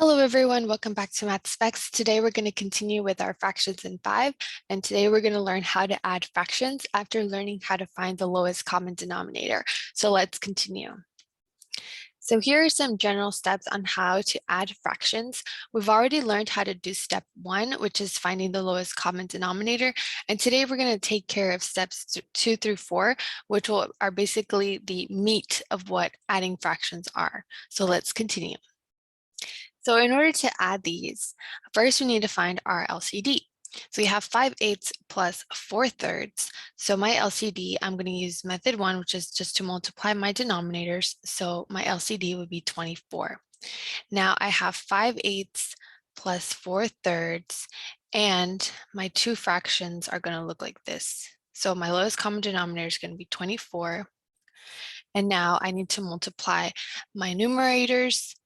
Hello everyone, welcome back to Math Specs. Today we're going to continue with our fractions in 5, and today we're going to learn how to add fractions after learning how to find the lowest common denominator. So let's continue. So here are some general steps on how to add fractions. We've already learned how to do step 1, which is finding the lowest common denominator. And today we're going to take care of steps 2 through 4, which are basically the meat of what adding fractions are. So let's continue. So in order to add these, first we need to find our LCD. So we have 5/8 plus 4/3. So my LCD, I'm going to use method 1, which is just to multiply my denominators. So my LCD would be 24. Now I have 5/8 plus 4/3, and my two fractions are going to look like this. So my lowest common denominator is going to be 24. And now I need to multiply my numerators.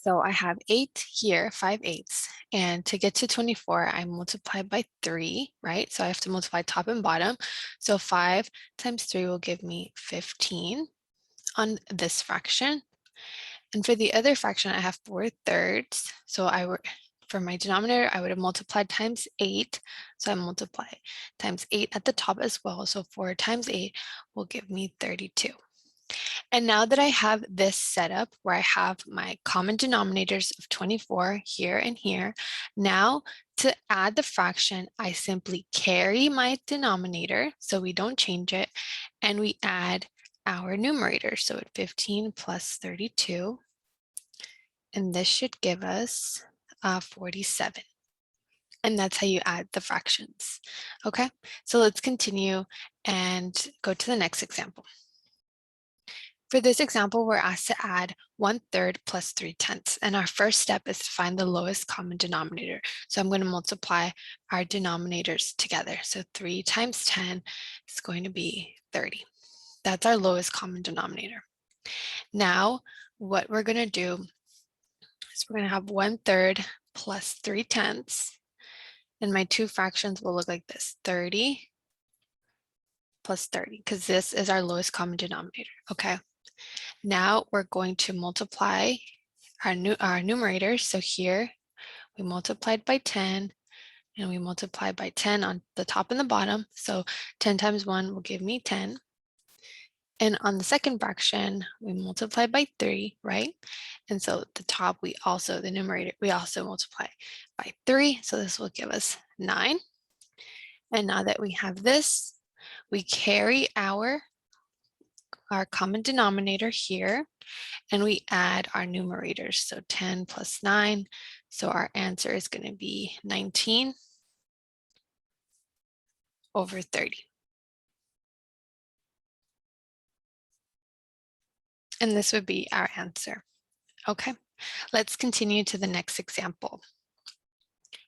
So I have 8 here, 5/8, and to get to 24, I multiply by 3, right? So I have to multiply top and bottom. So 5 times 3 will give me 15 on this fraction. And for the other fraction, I have 4/3. So for my denominator, I would have multiplied times 8. So I multiply times 8 at the top as well. So 4 times 8 will give me 32. And now that I have this setup where I have my common denominators of 24 here and here, now to add the fraction, I simply carry my denominator, so we don't change it, and we add our numerator. So at 15 plus 32, and this should give us 47. And that's how you add the fractions. Okay, so let's continue and go to the next example. For this example, we're asked to add 1/3 plus 3/10, and our first step is to find the lowest common denominator. So I'm going to multiply our denominators together. So 3 times 10 is going to be 30. That's our lowest common denominator. Now, what we're going to do is we're going to have 1/3 plus 3/10, and my two fractions will look like this, 30 plus 30, because this is our lowest common denominator, okay? Now we're going to multiply our numerators. So here we multiplied by 10, and we multiplied by 10 on the top and the bottom. So 10 times 1 will give me 10. And on the second fraction, we multiplied by 3, right? And so the top, the numerator, we also multiply by 3. So this will give us 9. And now that we have this, we carry our common denominator here, and we add our numerators. So 10 plus 9. So our answer is going to be 19 over 30. And this would be our answer. Okay, let's continue to the next example.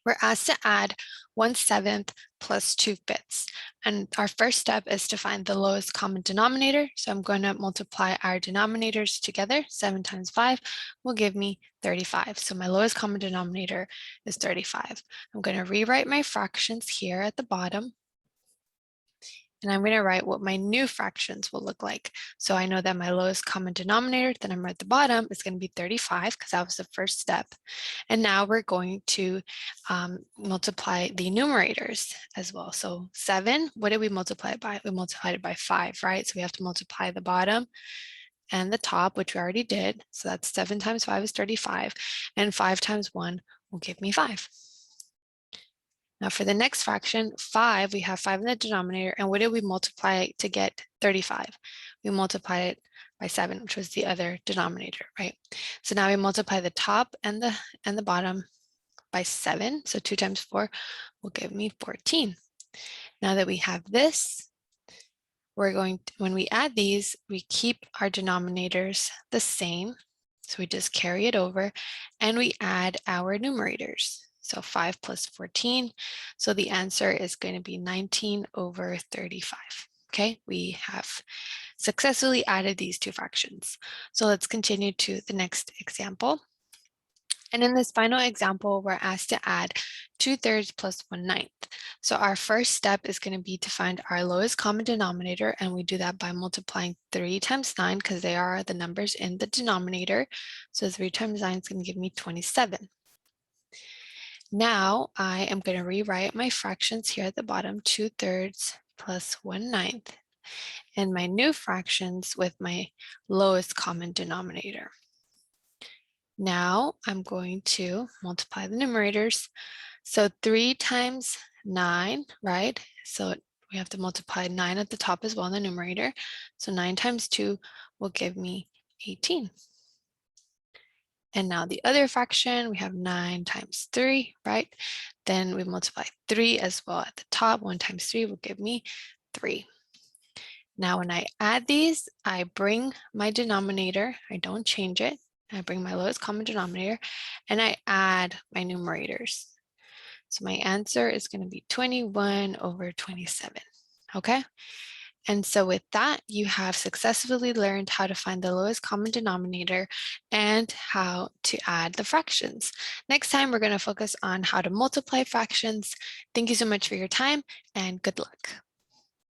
We're asked to add 1/7 plus 2/5. And our first step is to find the lowest common denominator. So I'm going to multiply our denominators together. 7 times 5 will give me 35. So my lowest common denominator is 35. I'm going to rewrite my fractions here at the bottom. And I'm going to write what my new fractions will look like. So I know that my lowest common denominator, the number at the bottom, is going to be 35, because that was the first step. And now we're going to multiply the numerators as well. So 7, what did we multiply it by? We multiplied it by 5, right? So we have to multiply the bottom and the top, which we already did. So that's 7 times 5 is 35. And 5 times 1 will give me 5. Now for the next fraction, 5, we have 5 in the denominator, and what did we multiply to get 35? We multiplied it by 7, which was the other denominator, right? So now we multiply the top and the bottom by 7. So 2 times 4 will give me 14. Now that we have this, when we add these, we keep our denominators the same. So we just carry it over, and we add our numerators. So 5 plus 14. So the answer is going to be 19 over 35. Okay, we have successfully added these two fractions. So let's continue to the next example. And in this final example, we're asked to add 2/3 plus 1/9. So our first step is going to be to find our lowest common denominator, and we do that by multiplying 3 times 9 because they are the numbers in the denominator. So 3 times 9 is going to give me 27. Now I am going to rewrite my fractions here at the bottom, 2/3 plus 1/9, and my new fractions with my lowest common denominator. Now I'm going to multiply the numerators. So 3 times 9, right? So we have to multiply 9 at the top as well in the numerator. So 9 times 2 will give me 18. And now the other fraction, we have 9 times 3, right? Then we multiply 3 as well at the top. 1 times 3 will give me 3. Now when I add these, I bring my denominator, I don't change it. I bring my lowest common denominator and I add my numerators. So my answer is going to be 21 over 27. Okay. And so with that, you have successfully learned how to find the lowest common denominator and how to add the fractions. Next time, we're going to focus on how to multiply fractions. Thank you so much for your time and good luck.